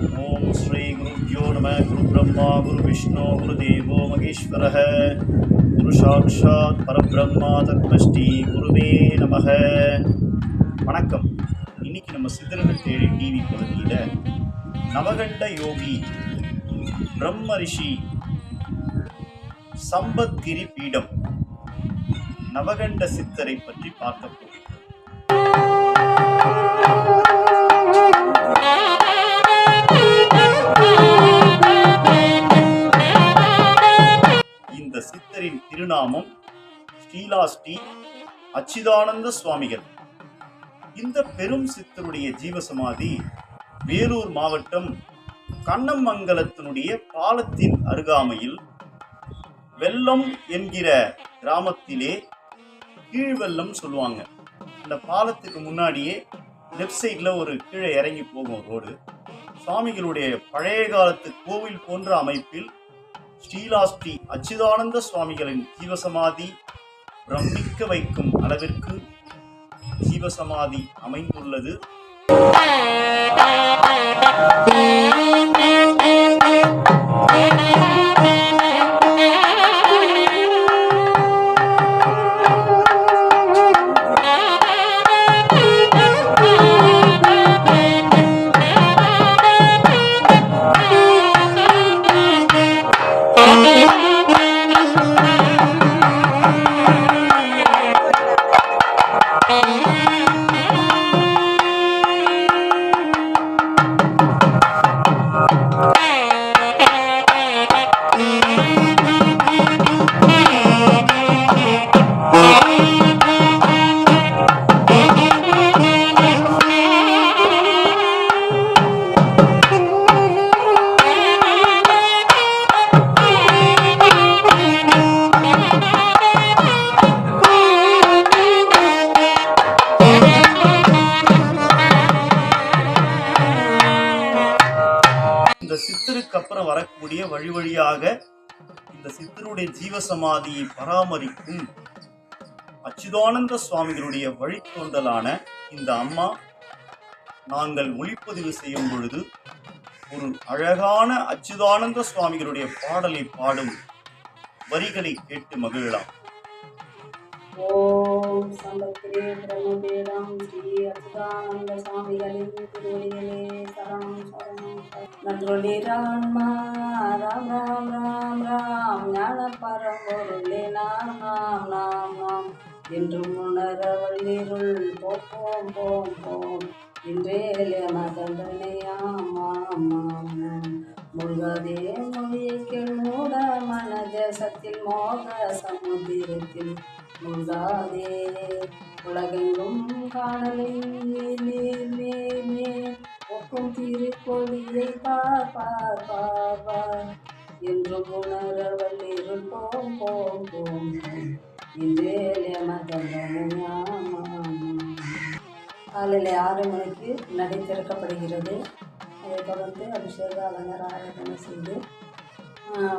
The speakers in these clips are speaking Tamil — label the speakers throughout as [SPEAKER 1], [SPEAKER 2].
[SPEAKER 1] ஓம் ஸ்ரீ குருப்யோ நம. குரு பிரம்மா குரு விஷ்ணு குரு தேவோ மகேஸ்வரः குரு சாட்சாத் பரபிரம்மா தஸ்மை குருவே நமக. வணக்கம். இன்னைக்கு நம்ம சித்தர்கள் தேடி டிவி பகுதியில் நவகண்ட யோகி பிரம்ம ரிஷி சம்பத்கிரி பீடம் நவகண்ட சித்தரை பற்றி பார்க்க போகிறோம். இந்த சித்தரின் திருநாமம் ஸ்ரீலாஸ்ரீ அச்சிதானந்த சுவாமிகள். இந்த பெரும் சித்தருடைய ஜீவசமாதி வேலூர் மாவட்டம் கண்ணமங்கலத்தினுடைய பாலத்தின் அருகாமையில் வெள்ளம் என்கிற கிராமத்திலே கீழ்வெள்ளம் சொல்லுவாங்க. இந்த பாலத்துக்கு முன்னாடியே லெஃப்ட் சைடில் ஒரு கீழே இறங்கி போகும் ரோடு. சுவாமிகளுடைய பழைய காலத்து கோவில் போன்ற அமைப்பில் ஸ்ரீலாஸ்ரீ அச்சிதானந்த சுவாமிகளின் ஜீவசமாதி பிரமிக்க வைக்கும் அளவிற்கு ஜீவசமாதி அமைந்துள்ளது. இந்த சித்தருக்கு அப்புறம் வரக்கூடிய வழி வழியாக இந்த சித்தருடைய ஜீவசமாதியை பராமரிக்கும் அச்சிதானந்த சுவாமிகளுடைய வழித்தோன்றலான இந்த அம்மா நாங்கள் ஒளிப்பதிவு செய்யும் பொழுது ஒரு அழகான அச்சிதானந்த சுவாமிகளுடைய பாடலை பாடும் வரிகளை கேட்டு மகிழலாம்.
[SPEAKER 2] ஓம் சம்பத்கிரி பிரம்மபீடம் ஸ்ரீ அச்சுதானந்த சுவாமிகளின் திருவடிகளே சரணம் சரணம். நன்றொழிரான்மா ராம் ராம் ராம் ராம் ஞான பரம்பொருளே நாம் நாம் நாம் நாம் என்றும் உணர வள்ளிருள் போம் போம் போம் இன்றேலே மதந்தனையாம் மாம் மாம் முழுகதே மொழியைகள் மூட மனதேசத்தில் மோக சமுதிரத்தில் முழுகாதே உலகெங்கும் காணலை நீர் மேல் மேல் ஒக்கும் திருக்கொடியை பார் பார் பார் பார் என்றும் உணர வள்ளிருள் போம் போம் போம் இன்றேலே மதந்தனையாம். காலையில் 6 மணிக்கு நடை திறக்கப்படுகிறது. அதைத் தொடர்ந்து அபிஷேக அலங்கார ஆராதனை செய்து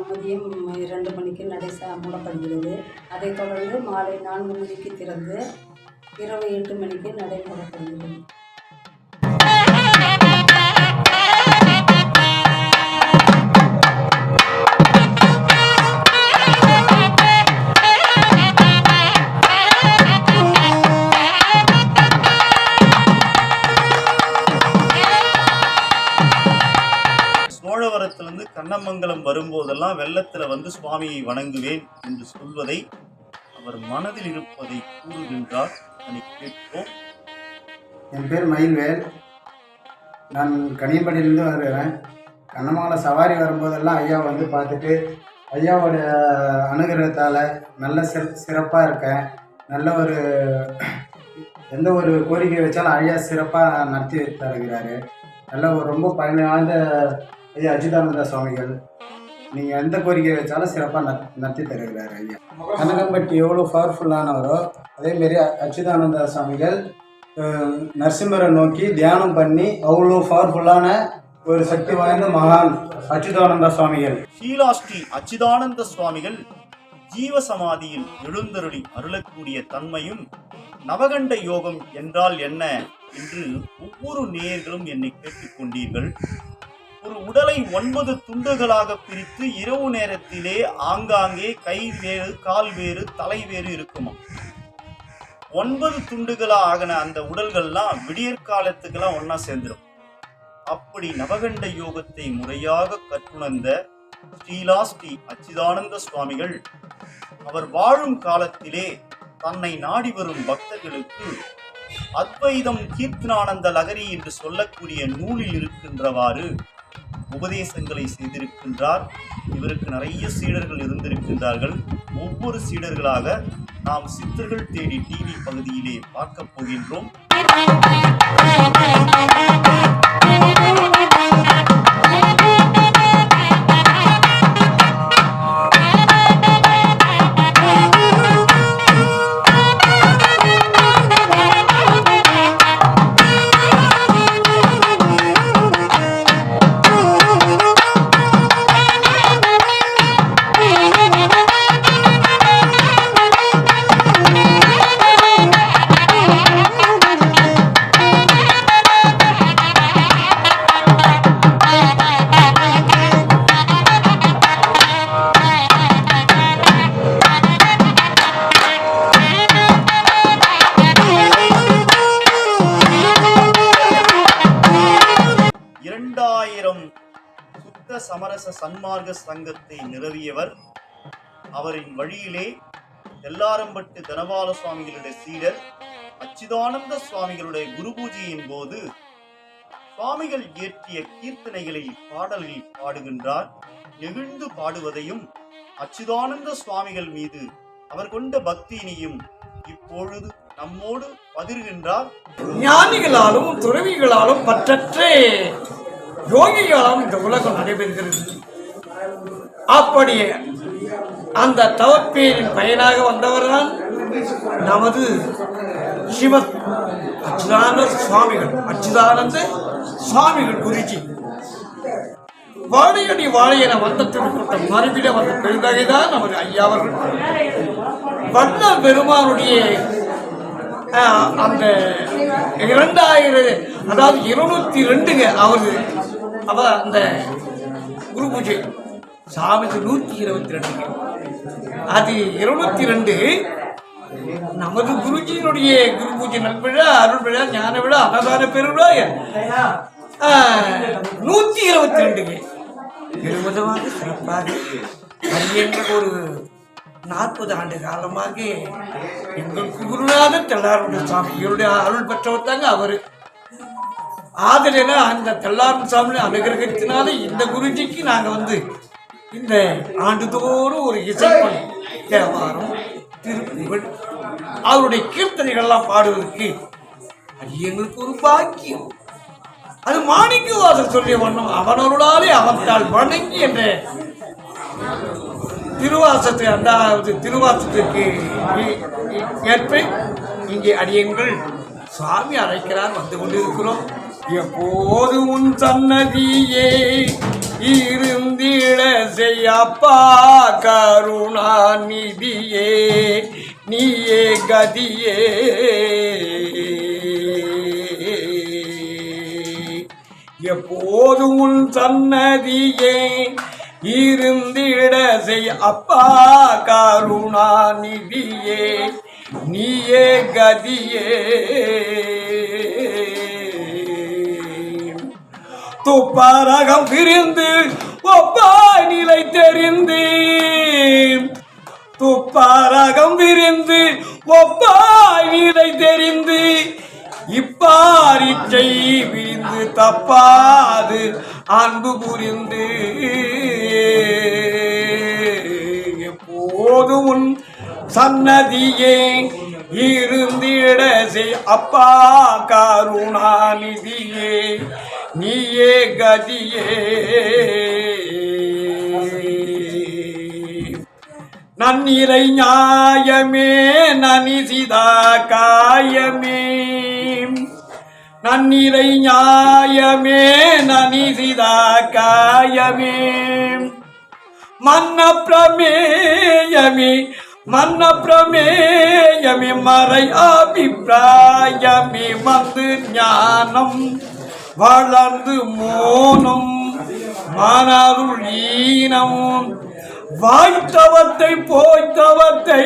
[SPEAKER 2] மதியம் 2 மணிக்கு நடை மூடப்படுகிறது. அதைத் தொடர்ந்து மாலை 4 மணிக்கு திறந்து இரவு 8 மணிக்கு நடை மூடப்படுகிறது.
[SPEAKER 1] சோழவரத்திலிருந்து கண்ணமங்கலம் வரும்போதெல்லாம் வெள்ளத்தில் வந்து சுவாமியை வணங்குவேன் என்று சொல்வதை அவர் மனதில் இருப்பதை கூறுகின்றார். அதை கேட்போம்.
[SPEAKER 3] என் பேர் மயில்வேல். நான் கனியம்பட்டியிலேருந்து வருகிறேன். கண்ணமங்கலம் சவாரி வரும்போதெல்லாம் ஐயா வந்து பார்த்துட்டு ஐயாவோட அனுகிரகத்தால் நல்ல சிறப்பாக இருக்கேன். நல்ல ஒரு எந்த ஒரு கோரிக்கை வச்சாலும் ஐயா சிறப்பாக நடத்தி தருகிறாரு. நல்ல ஒரு ரொம்ப பயன் வாய்ந்த ஐயா அச்சிதானந்த சுவாமிகள். நீங்கள் எந்த கோரிக்கை வச்சாலும் சிறப்பாக நடத்தி தருகிறார் ஐயா. கனகம்பட்டி எவ்வளோ பவர்ஃபுல்லானவரோ அதேமாரி அச்சிதானந்த சுவாமிகள் நரசிம்மரை நோக்கி தியானம் பண்ணி அவ்வளோ பவர்ஃபுல்லான ஒரு சக்தி வாய்ந்த மகான் அச்சிதானந்த சுவாமிகள்.
[SPEAKER 1] ஸ்ரீலாஸ்ரீ அச்சிதானந்த சுவாமிகள் ஜீவசமாதியில் எழுந்தருளி அருளக்கூடிய தன்மையும் நவகண்ட யோகம் என்றால் என்ன என்று ஒவ்வொரு நேயர்களும் என்னை கேட்டுக்கொண்டீர்கள். ஒரு உடலை 9 துண்டுகளாக பிரித்து இரவு நேரத்திலே ஆங்காங்கே கை வேறு, கால் வேறு, தலை வேறு இருக்குமா. 9 துண்டுகளா ஆகின அந்த உடல்கள்லாம் விடியற்காலத்துக்கெல்லாம் ஒன்னா சேர்ந்துடும். அப்படி நவகண்ட யோகத்தை முறையாக கற்றுணர்ந்த ஸ்ரீலா ஸ்ரீ அச்சிதானந்த சுவாமிகள் அவர் வாழும் காலத்திலே தன்னை நாடி வரும் பக்தர்களுக்கு அத்வைதம் கீர்த்தனானந்த லகரி என்று சொல்லக்கூடிய நூலில் இருக்கின்றவாறு உபதேசங்களை செய்திருக்கின்றார். இவருக்கு நிறைய சீடர்கள் இருந்திருக்கின்றார்கள். ஒவ்வொரு சீடர்களாக நாம் சித்தர்கள் தேடி டிவி பகுதியிலே பார்க்க போகின்றோம். சுத்த சமரச சன்மார்க்க சங்கத்தை நிறுவியவர். அவரின் வழியிலே தெல்லாரம்பட்டு தனபால சுவாமிகளுடைய சீடர் அச்சிதானந்த சுவாமிகளுடைய குரு பூஜையின் போது சுவாமிகள் இயற்றிய கீர்த்தனைகளை பாடலில் பாடுகின்றார். நெகிழ்ந்து பாடுவதையும் அச்சிதானந்த சுவாமிகள் மீது அவர் கொண்ட பக்தியினையும் இப்பொழுது நம்மோடு பகிர்கின்றார்.
[SPEAKER 4] ஞானிகளாலும் துறவிகளாலும் பற்றற்ற யோகிகளாலும் இந்த உலகம் நடைபெறுகிறது. அப்படி அந்த தவப்பேரின் பயனாக வந்தவர்தான் நமது சிவத் அச்சிதானந்த சுவாமிகள் குருஜி. வாழையடி வாழையென வந்தத்திற்குட்ட மறுபிட வந்த பெருந்தகைதான் நமது ஐயாவர்கள். வண்ண பெருமானுடைய அந்த 2000 அதாவது 202 அவர் அந்த குரு பூஜை சாமிக்கு 122 அது 202 நமது குருஜியினுடைய குரு பூஜை நல்விழா, அருள் விழா, ஞான விழா, அன்னதான பெருவிழா 122 பெருமிதமாக சிறப்பாக என்ற ஒரு 40 ஆண்டு காலமாக எங்களுக்கு குருநாதர் தெல்லாரம்பட்டு சாமி இவருடைய அருள் பெற்றவர் தாங்க அவரு. ஆதரவு அந்த தெல்லாரம்பட்டு சாமி அனுகிரகத்தினால இந்த குருஜிக்கு நாங்கள் இந்த ஆண்டுதோறும் ஒரு இசைப்பணி தேவாரம், திருப்புகழ், அவருடைய கீர்த்தனைகள்லாம் பாடுவதற்கு அது எங்களுக்கு ஒரு பாக்கியம். அது மாணிக்கவாசர் சொல்லிய வண்ணம் அவனருளாலே அவத்தால் வணங்கி என்ற திருவாசத்துக்கு ஏற்ப இங்கே அடியங்கள் சுவாமி அழைக்கிறார் வந்து கொண்டிருக்கிறோம். எப்போது உன் சன்னதியே இருந்திட செய்யப்பா கருணாநிதியே நீயே கதியே எப்போது உன் சன்னதியே இருந்திட செய் அப்பா கருணாநிதியே நீயே கதியே துப்பாரகம் விரிந்து ஒப்பாய் நிலை தெரிந்து துப்பாரகம் விரிந்து ஒப்பாய் நிலை தெரிந்து இப்பாரிச்சை விரிந்து தப்பாது அன்பு புரிந்து எப்போதும் உன் சன்னதியே இருந்திட செய் அப்பா கருணாநிதியே நீயே கதியே நன்னிறை நியாயமே நனிசிதா காயமே நன்னிறை நியாயமே நனிசிதா காயமே மன்ன பிரமேயமே மறை அபிப்பிராயமே வந்து ஞானம் வளர்ந்து மோனம் மானாருள் ஈனமும் வாய்த்தவத்தை போய்த்தவத்தை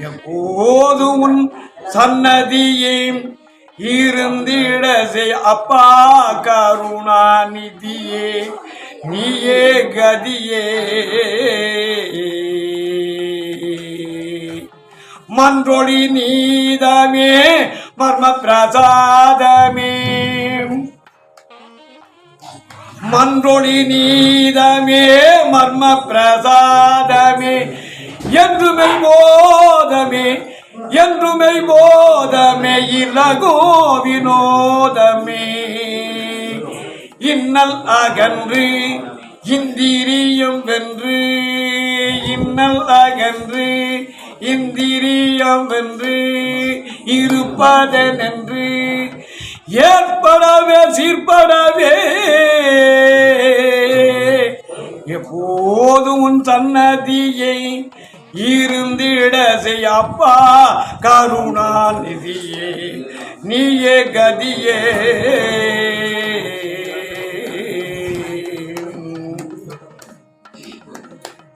[SPEAKER 4] எப்போதும் உன் சன்னதியே இருந்திட செய் அப்பா கருணாநிதியே நீயே கதியே மன்றொழி நீதமே மர்ம பிரசாதமே மன்றொழி நீதமே மர்ம பிரசாதமே என்றுமை போதமே என்றுமை போதமே இலகோ வினோதமே இன்னல் அகன்று இந்திரியம் வென்று இன்னல் அகன்று இந்திரியம் வென்று இருப்பதென்று ஏற்படவே சீர்படவே எப்போதும் உன் சன்னதியை இருந்திட செய் அப்பா கருணாநிதியே நீயே கதியே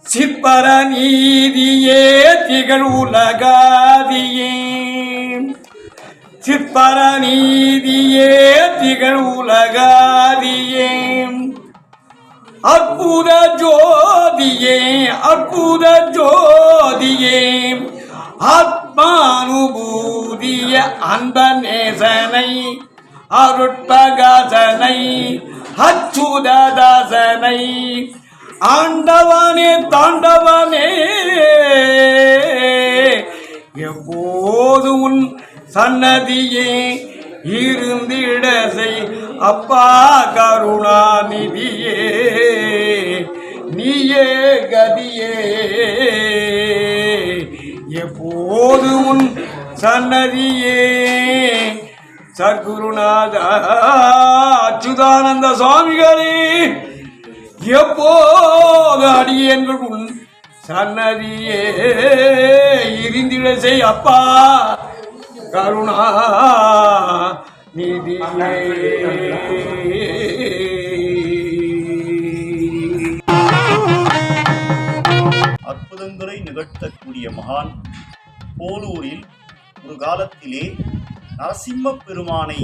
[SPEAKER 4] சிற்பர நீதியே திகழ் உலகாதியே சிற்பர நீதியே திகழ் உலகாதியே அற்புத ஜோதியே அற்புத ஜோதியே ஆத்மானுபூதிய அந்த நேசனை அருட்பகாசனை அச்சுததாசனை ஆண்டவனே தாண்டவனே எப்போதும் உன் சன்னதியே இருந்திட செய் அப்பா கருணாநிதியே நீயே கதியே எப்போதும் உன் சன்னதியே சத்குருநாத அச்சுதானந்த சுவாமிகளே எப்போது அடியேன்கள் உன் சன்னதியே இருந்திட செய் அப்பா கருணா நிதியே.
[SPEAKER 1] அற்புதங்களை நிகழ்த்தக்கூடிய மகான் போலூரில் ஒரு காலத்திலே நரசிம்ம பெருமானை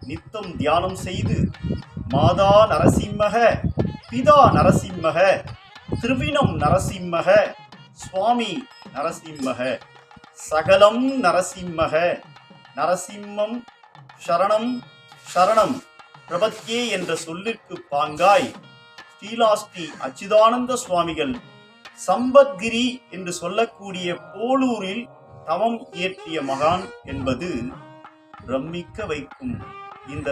[SPEAKER 1] நித்தம் தியானம் செய்து மாதா நரசிம்மக பிதா நரசிம்மக திருவினம் நரசிம்மக சுவாமி நரசிம்மக சகலம் நரசிம்மக நரசிம்மம் சரணம் சரணம் பிரபத்யே என்ற சொல்லிற்கு பாங்காய் ஸ்ரீலாஸ்ரீ அச்சுதானந்த சுவாமிகள் சம்பத்கிரி என்று சொல்லக்கூடிய போலூரில் தவம் இயற்றிய மகான் என்பது பிரமிக்க வைக்கும். இந்த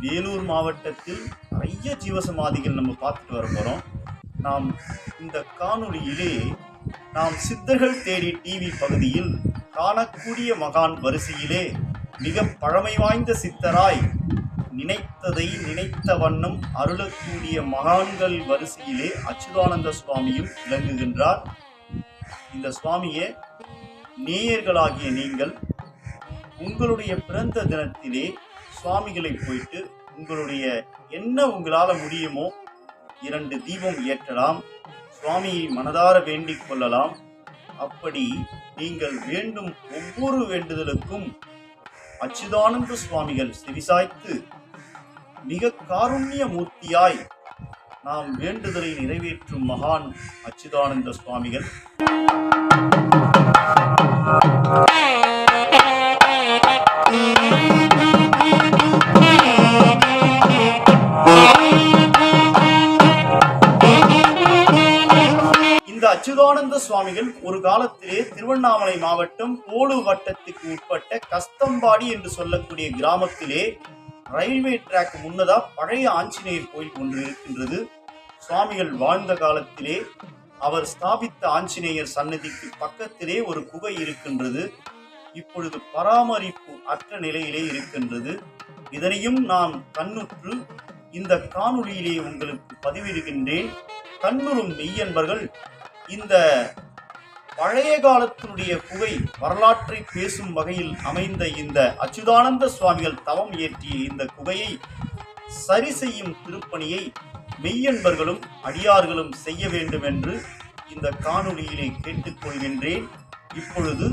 [SPEAKER 1] வேலூர் மாவட்டத்தில் நிறைய ஜீவசமாதிகள் நம்ம பார்த்துட்டு வர போகிறோம். நாம் இந்த காணொளியிலே நாம் சித்தர்கள் தேடி டிவி பகுதியில் காணக்கூடிய மகான் வரிசையிலே மிக பழமை வாய்ந்த சித்தராய் நினைத்ததை நினைத்த வண்ணம் அருளக்கூடிய மகான்கள் வரிசையிலே அச்சுதானந்த சுவாமியும் விளங்குகின்றார். இந்த சுவாமியே நேயர்களாகிய நீங்கள் உங்களுடைய பிறந்த தினத்திலே சுவாமிகளை போயிட்டு உங்களுடைய என்ன உங்களால் முடியுமோ 2 தீபம் ஏற்றலாம், சுவாமியை மனதார வேண்டிக் கொள்ளலாம். அப்படி நீங்கள் வேண்டும் ஒவ்வொரு வேண்டுதலுக்கும் அச்சுதானந்த சுவாமிகள் செவிசாய்த்து மிக காருண்ய மூர்த்தியாய் நாம் வேண்டுதலை நிறைவேற்றும் மகான் அச்சுதானந்த சுவாமிகள். இந்த அச்சுதானந்த சுவாமிகள் ஒரு காலத்திலே திருவண்ணாமலை மாவட்டம் போலூர் வட்டத்துக்கு உட்பட்ட கஸ்தம்பாடி என்று சொல்லக்கூடிய கிராமத்திலே ரயில்வே டிராக் முன்னதா பழைய ஆஞ்சநேயர் கோயில் ஒன்று இருக்கின்றது. சுவாமிகள் வாழ்ந்த காலத்திலே அவர் ஸ்தாபித்த ஆஞ்சநேயர் சன்னதிக்கு பக்கத்திலே ஒரு குகை இருக்கின்றது. இப்பொழுது பராமரிப்பு அற்ற நிலையிலே இருக்கின்றது. இதனையும் நான் கண்ணுற்று இந்த காணொளியிலே உங்களுக்கு பதிவிடுகின்றேன். கண்ணுறும் மெய்யன்பர்கள் இந்த பழைய காலத்தினுடைய குகை வரலாற்றை பேசும் வகையில் அமைந்த இந்த அச்சுதானந்த சுவாமிகள் தவம் இயற்றிய இந்த குகையை சரி செய்யும் திருப்பணியை மெய்யன்பர்களும் அடியார்களும் செய்ய வேண்டும் என்று இந்த காணொளியிலே கேட்டுக்கொள்கின்றேன். இப்பொழுது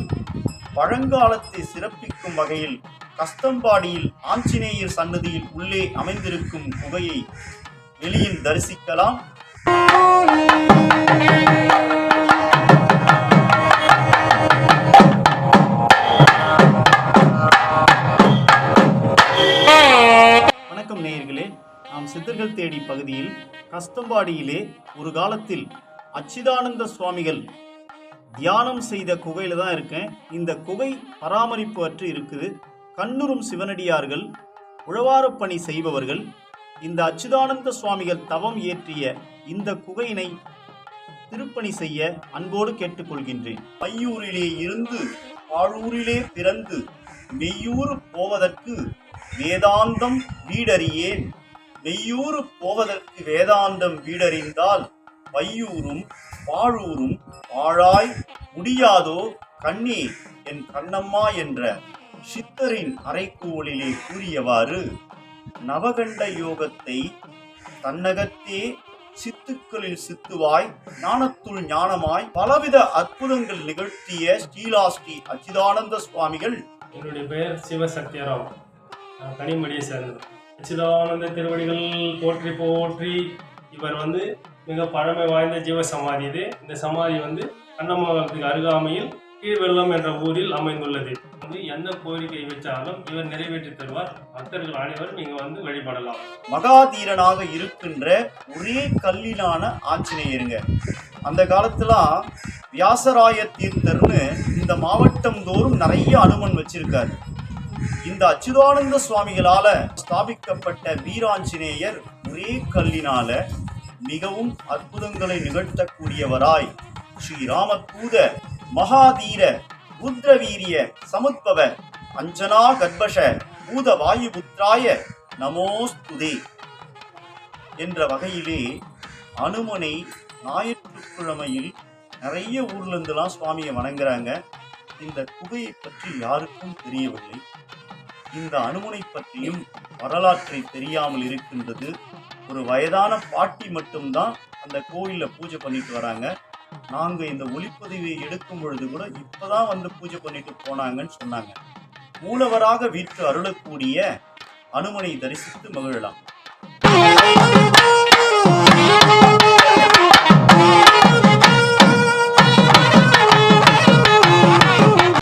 [SPEAKER 1] பழங்காலத்தை சிறப்பிக்கும் வகையில் கஸ்தம்பாடியில் ஆஞ்சநேயர் சன்னதியில் உள்ளே அமைந்திருக்கும் குகையை வெளியில் தரிசிக்கலாம். வணக்கம் நேயர்களே, நாம் சித்தர்கள் தேடி பகுதியில் கஸ்தம்பாடியிலே ஒரு காலத்தில் அச்சிதானந்த சுவாமிகள் தியானம் செய்த குகையில தான் இருக்கேன். இந்த குகை பராமரிப்பு அற்று இருக்குது. கண்ணுறும் சிவனடியார்கள், உழவாரப் பணி செய்பவர்கள் இந்த அச்சிதானந்த சுவாமிகள் தவம் இயற்றிய இந்த குகையினை திருப்பணி செய்ய அன்போடு கேட்டுக்கொள்கின்றேன். மையூரிலே இருந்து பாழூரிலே பிறந்து மெய்யூறு போவதற்கு வேதாந்தம் வீடறியேன். மெய்யூறு போவதற்கு வேதாந்தம் வீடறிந்தால் வையூரும் பாழூரும் வாழாய் முடியாதோ கண்ணே என் கண்ணம்மா என்ற சித்தரின் அறைக்கூவலிலே கூறியவாறு நவகண்ட யோகத்தை தன்னகத்தே சித்துக்களில் சித்துவாய் ஞானத்துள் ஞானமாய் பலவித அற்புதங்கள் நிகழ்த்திய ஸ்ரீ அச்சிதானந்த சுவாமிகள்.
[SPEAKER 5] என்னுடைய பெயர் சிவசத்யராவ், கனிமடியை சேர்ந்தவர். அச்சிதானந்த திருவடிகள் போற்றி போற்றி. இவர் மிக பழமை வாய்ந்த ஜீவ சமாதி. இந்த சமாதி கண்ணமாவரத்துக்கு அருகாமையில் கீழ்வெள்ளம் என்ற ஊரில் அமைந்துள்ளது. என்ன கோரிக்கை வச்சாலும் இவர் நிறைவேற்றி தருவார். பக்தர்கள் அனைவரும் இங்க வழிபடலாம்.
[SPEAKER 1] மகாதீரனாக இருக்கின்ற ஒரே கல்லிலான ஆஞ்சநேயருங்க. அந்த காலத்துல வியாசராய தீர்த்தர்னு இந்த மாவட்டம் தோறும் நிறைய அனுமன் வச்சிருக்காரு. இந்த அச்சுதானந்த சுவாமிகளால ஸ்தாபிக்கப்பட்ட வீராஞ்சநேயர் ஒரே கல்லினால மிகவும் அற்புதங்களை நிகழ்த்தக்கூடியவராய் ஸ்ரீராமதூத மகாதீர ருத்ரவீரிய சமுத்பவ அஞ்சனா கர்ப்பஷ பூத வாயுபுத்ராய நமோஸ்துதே என்ற வகையிலே அனுமனை ஞாயிற்றுக்கிழமையில் நிறைய ஊர்ல இருந்துலாம் சுவாமியை வணங்குறாங்க. இந்த குகையை பற்றி யாருக்கும் தெரியவில்லை. இந்த அனுமனை பற்றியும் வரலாற்றை தெரியாமல் இருக்கின்றது. ஒரு வயதான பாட்டி மட்டும்தான் அந்த கோயில்ல பூஜை பண்ணிட்டு வராங்க. நாங்க இந்த ஒளிப்பதிவை எடுக்கும் பொழுது கூட இப்பதான் பூஜை பண்ணிட்டு போனாங்கன்னு சொன்னாங்க. மூலவராக வீட்டு அருளக்கூடிய அனுமனை தரிசித்து மகிழலாம்.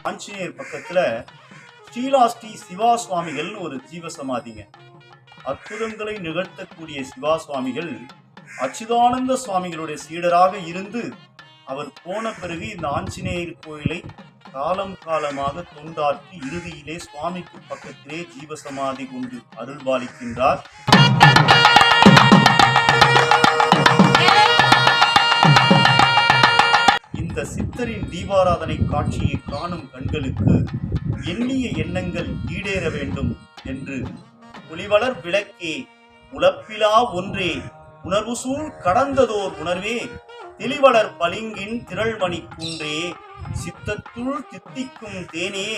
[SPEAKER 1] ஆஞ்சநேயர் பக்கத்துல ஸ்ரீ சிவா சுவாமிகள் ஒரு ஜீவசமாதிங்க. அற்புதங்களை நிகழ்த்தக்கூடிய சிவா சுவாமிகள் அச்சுதானந்த சுவாமிகளுடைய சீடராக இருந்து அவர் போன பிறகு இந்த ஆஞ்சநேயர் கோயிலை காலம் காலமாக தொண்டாற்றி இறுதியிலே சுவாமிக்கு பக்கத்திலே ஜீவசமாதி கொண்டு அருள்பாலிக்கின்றார். இந்த சித்தரின் தீபாராதனை காட்சியை காணும் கண்களுக்கு எண்ணிய எண்ணங்கள் ஈடேற வேண்டும் என்று ஒளிவளர் விளக்கே உழப்பிலா ஒன்றே உணர்வு சூழ் கடந்ததோர் உணர்வே தெளிவளர் பளிங்கின் திரள்மணி குன்றே சித்தத்துள் தித்திக்கும் தேனே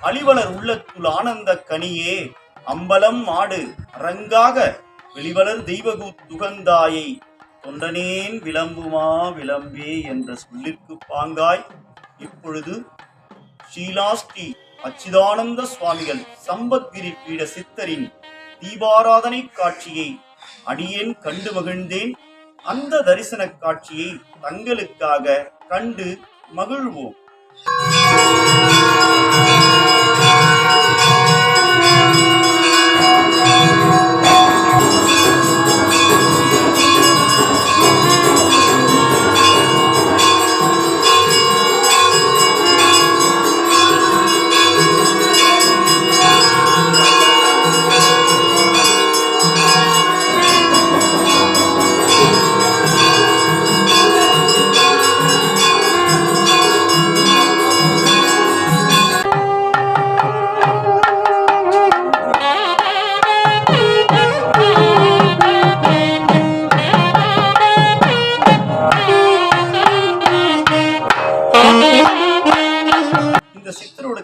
[SPEAKER 1] அழிவளர் உள்ளத்துள் ஆனந்த கனியே அம்பலம் ஆடு அரங்காக வெளிவளர் தெய்வகு துகந்தாயை தொண்டனேன் விளம்புமா விளம்பே என்ற சொல்லிற்கு பாங்காய் இப்பொழுது ஸ்ரீ அச்சிதானந்த சுவாமிகள் சம்பத்கிரி பீட சித்தரின் தீபாராதனை காட்சியை அடியேன் கண்டு மகிழ்ந்தேன். அந்த தரிசன காட்சியை தங்களுக்காக கண்டு மகிழ்வோம்.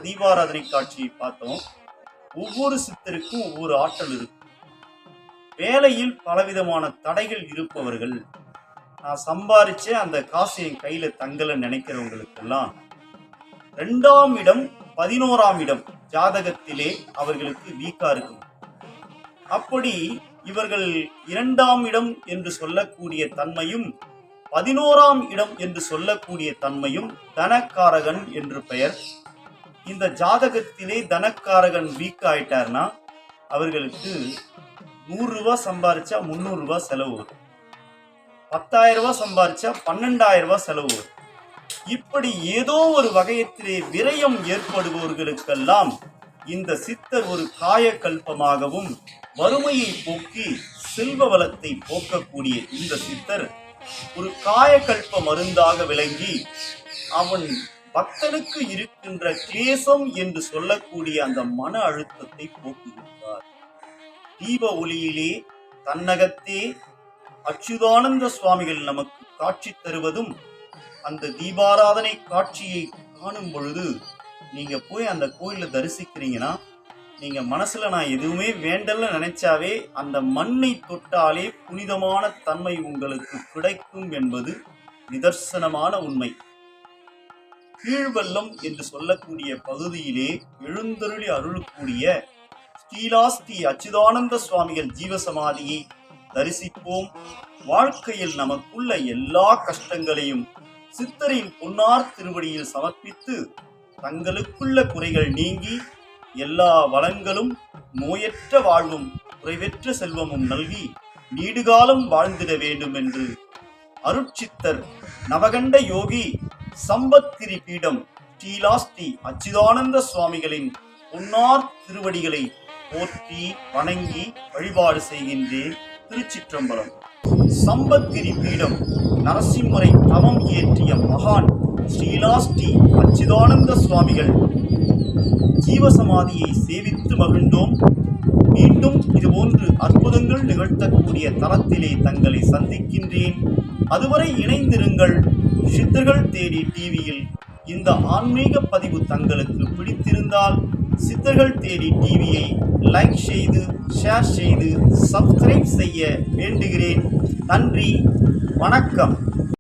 [SPEAKER 1] தீபாராதனை காட்சியை பார்த்தோம். ஒவ்வொரு சித்தருக்கும் ஒவ்வொரு ஆற்றல் இருக்கு. வேலையில் பலவிதமான தடைகள் இருப்பவர்கள், நான் சம்பாரிச்ச அந்த காசு என் கையில தங்கல நினைக்கிறவங்களுக்கெல்லாம் 2ஆம் இடம் 11ஆம் இடம் ஜாதகத்திலே அவர்களுக்கு வீக்கா இருக்கும். அப்படி இவர்கள் 2ஆம் இடம் என்று சொல்லக்கூடிய தன்மையும் 11ஆம் இடம் என்று சொல்லக்கூடிய தன்மையும் தனக்காரகன் என்று பெயர். இந்த ஜாதகத்திலே தனக்காரகன் வீக் ஆயிட்டார்னா அவர்களுக்கு 100 ரூபாய் சம்பாரிச்சா 300 ரூபாய் செலவு வரும், 10,000 ரூபாய் சம்பாரிச்சா 12,000 ரூபாய் செலவு வரும். இப்படி ஏதோ ஒரு வகையத்திலே விரயம் ஏற்படுபவர்களுக்கெல்லாம் இந்த சித்தர் ஒரு காயக்கல்பமாகவும் வறுமையை போக்கி செல்வ வளத்தை போக்கக்கூடிய இந்த சித்தர் ஒரு காயக்கல்ப மருந்தாக விளங்கி அவன் பக்தனுக்கு இருக்கின்ற கிளேசம் என்று சொல்லக்கூடிய அந்த மன அழுத்தத்தை போக்குகின்றார். தீப ஒளியிலே தன்னகத்தே அச்சுதானந்த சுவாமிகள் நமக்கு காட்சி தருவதும், அந்த தீபாராதனை காட்சியை காணும் பொழுது நீங்க போய் அந்த கோயில தரிசிக்கிறீங்கன்னா நீங்க மனசுல நான் எதுவுமே வேண்டல்ல நினைச்சாவே அந்த மண்ணை தொட்டாலே புனிதமான தன்மை உங்களுக்கு கிடைக்கும் என்பது நிதர்சனமான உண்மை. கீழ்வல்லம் என்று சொல்லக்கூடிய பகுதியிலே எழுந்தருளி அருளக்கூடிய ஸ்ரீலாஸ்ரீ அச்சுதானந்த சுவாமிகள் ஜீவசமாதியை தரிசிப்போம். வாழ்க்கையில் நமக்குள்ள எல்லா கஷ்டங்களையும் சித்தரின் பொன்னார் திருவடியில் சமர்ப்பித்து தங்களுக்குள்ள குறைகள் நீங்கி எல்லா வளங்களும் நோயற்ற வாழ்வும் குறைவற்ற செல்வமும் நல்கி நீடுகாலம் வாழ்ந்திட வேண்டும் என்று அருட்சித்தர் நவகண்ட யோகி சம்பத்கிரி பீடம் ஸ்ரீலாஸ்ரீ அச்சுதானந்த சுவாமிகளின் பொன்னார் திருவடிகளை போற்றி வணங்கி வழிபாடு செய்கின்றேன். திருச்சிற்றம்பலம். சம்பத்கிரி பீடம் நரசிம்மரை தவம் இயற்றிய மகான் ஸ்ரீலாஸ்ரீ அச்சுதானந்த சுவாமிகள் ஜீவசமாதியை சேவித்து மகிழ்ந்தோம். மீண்டும் இதுபோன்று அற்புதங்கள் நிகழ்த்தக்கூடிய தளத்திலே தங்களை சந்திக்கின்றேன். அதுவரை இணைந்திருங்கள். சித்தர்கள் தேடி டிவியில். இந்த ஆன்மீக பதிவு தங்களுக்கு பிடித்திருந்தால் சித்தர்கள் தேடி டிவியை லைக் செய்து ஷேர் செய்து சப்ஸ்கிரைப் செய்ய வேண்டுகிறேன். நன்றி, வணக்கம்.